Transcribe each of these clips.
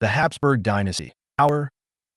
The Habsburg Dynasty, power,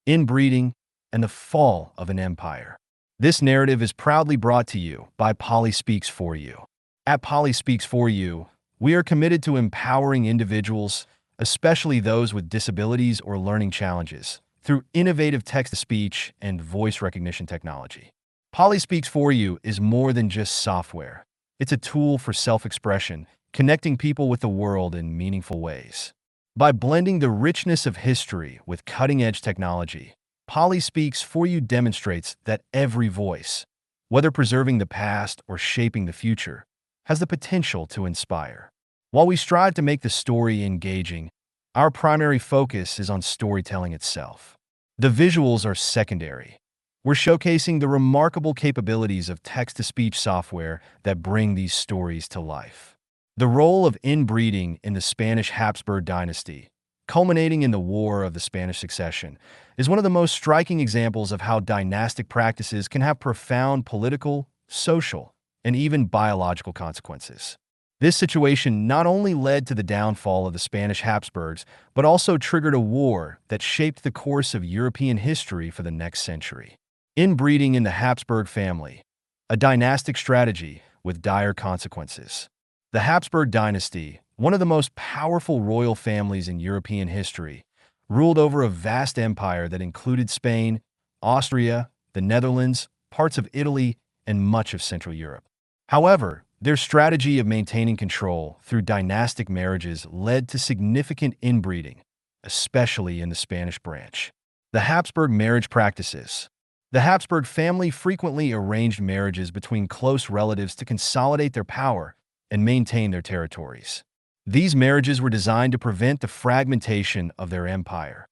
inbreeding, and the fall of an empire. This narrative is proudly brought to you by Polly Speaks For You. At Polly Speaks For You, we are committed to empowering individuals, especially those with disabilities or learning challenges, through innovative text-to-speech and voice recognition technology. Polly Speaks For You is more than just software. It's a tool for self-expression, connecting people with the world in meaningful ways. By blending the richness of history with cutting-edge technology, Polly Speaks For You demonstrates that every voice, whether preserving the past or shaping the future, has the potential to inspire. While we strive to make the story engaging, our primary focus is on storytelling itself. The visuals are secondary. We're showcasing the remarkable capabilities of text-to-speech software that bring these stories to life. The role of inbreeding in the Spanish Habsburg dynasty, culminating in the War of the Spanish Succession, is one of the most striking examples of how dynastic practices can have profound political, social, and even biological consequences. This situation not only led to the downfall of the Spanish Habsburgs, but also triggered a war that shaped the course of European history for the next century. Inbreeding in the Habsburg family, a dynastic strategy with dire consequences. The Habsburg dynasty, one of the most powerful royal families in European history, ruled over a vast empire that included Spain, Austria, the Netherlands, parts of Italy, and much of Central Europe. However, their strategy of maintaining control through dynastic marriages led to significant inbreeding, especially in the Spanish branch. The Habsburg marriage practices. The Habsburg family frequently arranged marriages between close relatives to consolidate their power and maintain their territories. These marriages were designed to prevent the fragmentation of their empire,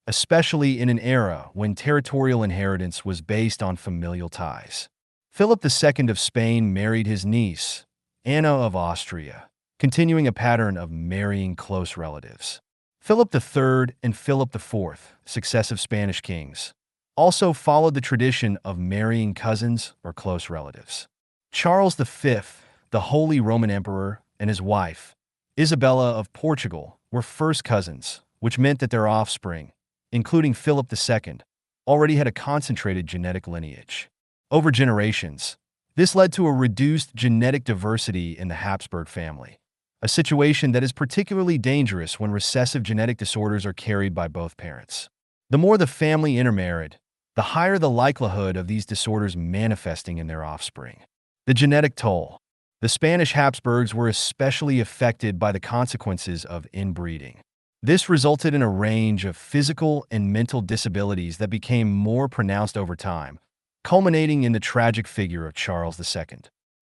especially in an era when territorial inheritance was based on familial ties. Philip II of Spain married his niece, Anna of Austria, continuing a pattern of marrying close relatives. Philip III and Philip IV, successive Spanish kings, also followed the tradition of marrying cousins or close relatives. Charles V, the Holy Roman Emperor, and his wife, Isabella of Portugal, were first cousins, which meant that their offspring, including Philip II, already had a concentrated genetic lineage. Over generations, this led to a reduced genetic diversity in the Habsburg family, a situation that is particularly dangerous when recessive genetic disorders are carried by both parents. The more the family intermarried, the higher the likelihood of these disorders manifesting in their offspring. The genetic toll. The Spanish Habsburgs were especially affected by the consequences of inbreeding. This resulted in a range of physical and mental disabilities that became more pronounced over time, culminating in the tragic figure of Charles II.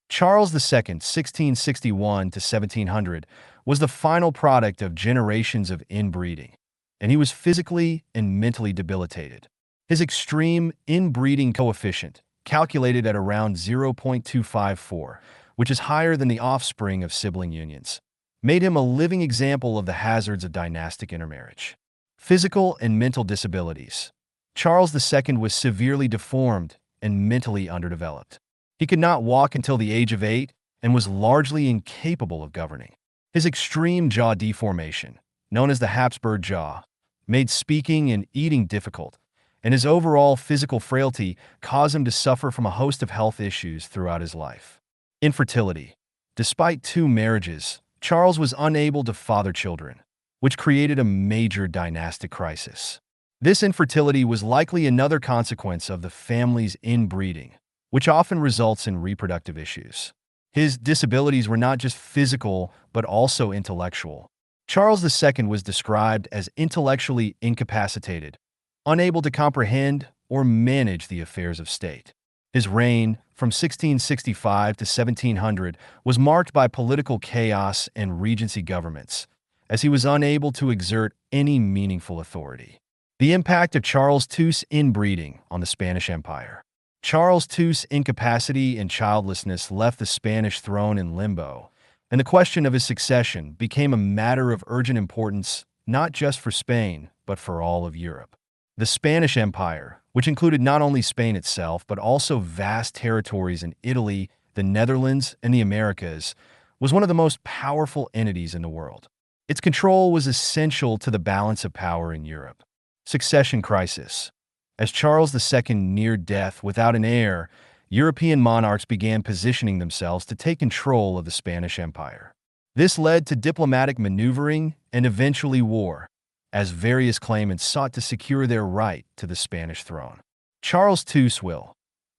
Charles II, 1661 to 1700, was the final product of generations of inbreeding, and he was physically and mentally debilitated. His extreme inbreeding coefficient, calculated at around 0.254, which is higher than the offspring of sibling unions, made him a living example of the hazards of dynastic intermarriage. Physical and mental disabilities. Charles II was severely deformed and mentally underdeveloped. He could not walk until the age of 8 and was largely incapable of governing. His extreme jaw deformation, known as the Habsburg jaw, made speaking and eating difficult, and his overall physical frailty caused him to suffer from a host of health issues throughout his life. Infertility. Despite 2 marriages, Charles was unable to father children, which created a major dynastic crisis. This infertility was likely another consequence of the family's inbreeding, which often results in reproductive issues. His disabilities were not just physical, but also intellectual. Charles II was described as intellectually incapacitated, unable to comprehend or manage the affairs of state. His reign, from 1665 to 1700, was marked by political chaos and regency governments, as he was unable to exert any meaningful authority. The impact of Charles II's inbreeding on the Spanish Empire. Charles II's incapacity and childlessness left the Spanish throne in limbo, and the question of his succession became a matter of urgent importance not just for Spain, but for all of Europe. The Spanish Empire, which included not only Spain itself, but also vast territories in Italy, the Netherlands, and the Americas, was one of the most powerful entities in the world. Its control was essential to the balance of power in Europe. Succession crisis. As Charles II neared death without an heir, European monarchs began positioning themselves to take control of the Spanish Empire. This led to diplomatic maneuvering and eventually war, as various claimants sought to secure their right to the Spanish throne. Charles II's will.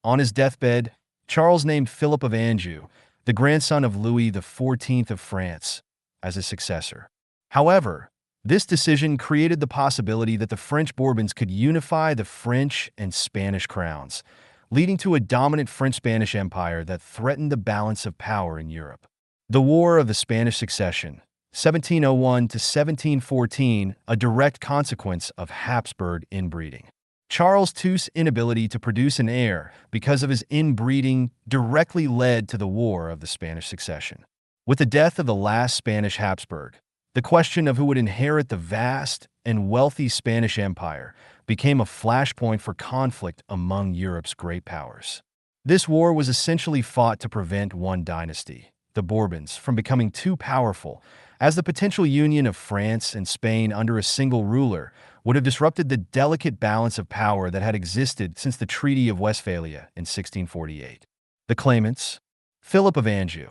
On his deathbed, Charles named Philip of Anjou, the grandson of Louis XIV of France, as his successor. However, this decision created the possibility that the French Bourbons could unify the French and Spanish crowns, leading to a dominant French-Spanish empire that threatened the balance of power in Europe. The War of the Spanish Succession, 1701 to 1714, a direct consequence of Habsburg inbreeding. Charles II's inability to produce an heir because of his inbreeding directly led to the War of the Spanish Succession. With the death of the last Spanish Habsburg, the question of who would inherit the vast and wealthy Spanish Empire became a flashpoint for conflict among Europe's great powers. This war was essentially fought to prevent one dynasty, the Bourbons, from becoming too powerful, as the potential union of France and Spain under a single ruler would have disrupted the delicate balance of power that had existed since the Treaty of Westphalia in 1648. The claimants: Philip of Anjou.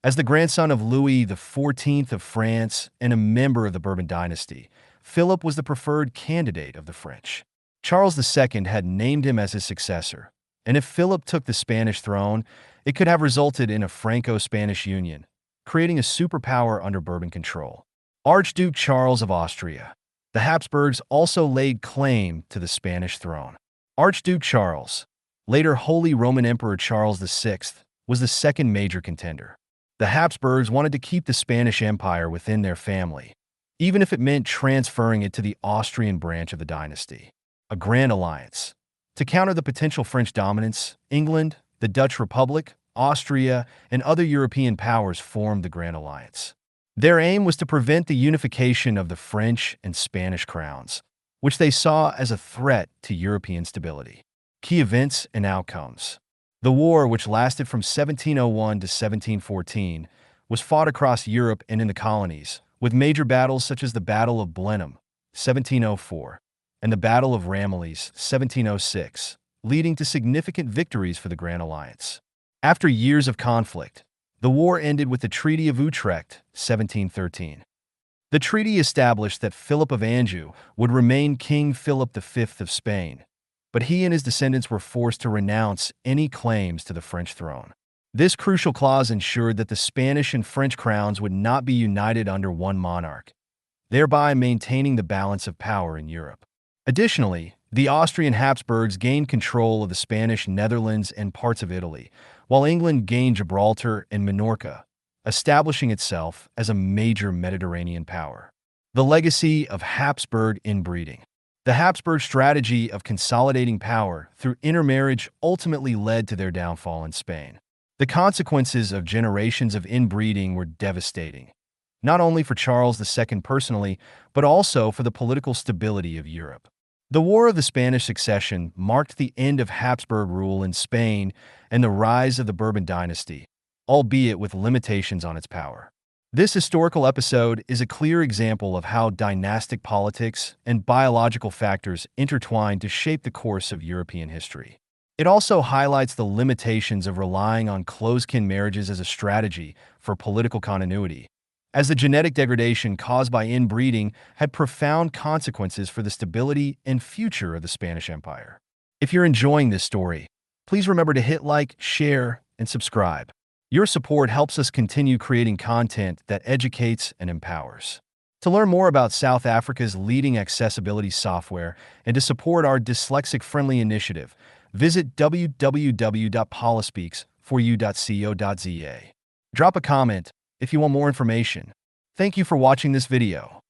As the grandson of Louis XIV of France and a member of the Bourbon dynasty, Philip was the preferred candidate of the French. Charles II had named him as his successor, and if Philip took the Spanish throne, it could have resulted in a Franco-Spanish union, creating a superpower under Bourbon control. Archduke Charles of Austria. The Habsburgs also laid claim to the Spanish throne. Archduke Charles, later Holy Roman Emperor Charles VI, was the second major contender. The Habsburgs wanted to keep the Spanish Empire within their family, even if it meant transferring it to the Austrian branch of the dynasty. A grand alliance. To counter the potential French dominance, England, the Dutch Republic, Austria, and other European powers formed the Grand Alliance. Their aim was to prevent the unification of the French and Spanish crowns, which they saw as a threat to European stability. Key events and outcomes. The war, which lasted from 1701 to 1714, was fought across Europe and in the colonies, with major battles such as the Battle of Blenheim, 1704, and the Battle of Ramillies, 1706, leading to significant victories for the Grand Alliance. After years of conflict, the war ended with the Treaty of Utrecht, 1713. The treaty established that Philip of Anjou would remain King Philip V of Spain, but he and his descendants were forced to renounce any claims to the French throne. This crucial clause ensured that the Spanish and French crowns would not be united under one monarch, thereby maintaining the balance of power in Europe. Additionally, the Austrian Habsburgs gained control of the Spanish Netherlands and parts of Italy, while England gained Gibraltar and Minorca, establishing itself as a major Mediterranean power. The legacy of Habsburg inbreeding. The Habsburg strategy of consolidating power through intermarriage ultimately led to their downfall in Spain. The consequences of generations of inbreeding were devastating, not only for Charles II personally, but also for the political stability of Europe. The War of the Spanish Succession marked the end of Habsburg rule in Spain and the rise of the Bourbon dynasty, albeit with limitations on its power. This historical episode is a clear example of how dynastic politics and biological factors intertwine to shape the course of European history. It also highlights the limitations of relying on close-kin marriages as a strategy for political continuity, as the genetic degradation caused by inbreeding had profound consequences for the stability and future of the Spanish Empire. If you're enjoying this story, please remember to hit like, share, and subscribe. Your support helps us continue creating content that educates and empowers. To learn more about South Africa's leading accessibility software and to support our dyslexic-friendly initiative, visit www.polispeaks4u.co.za. Drop a comment if you want more information. Thank you for watching this video.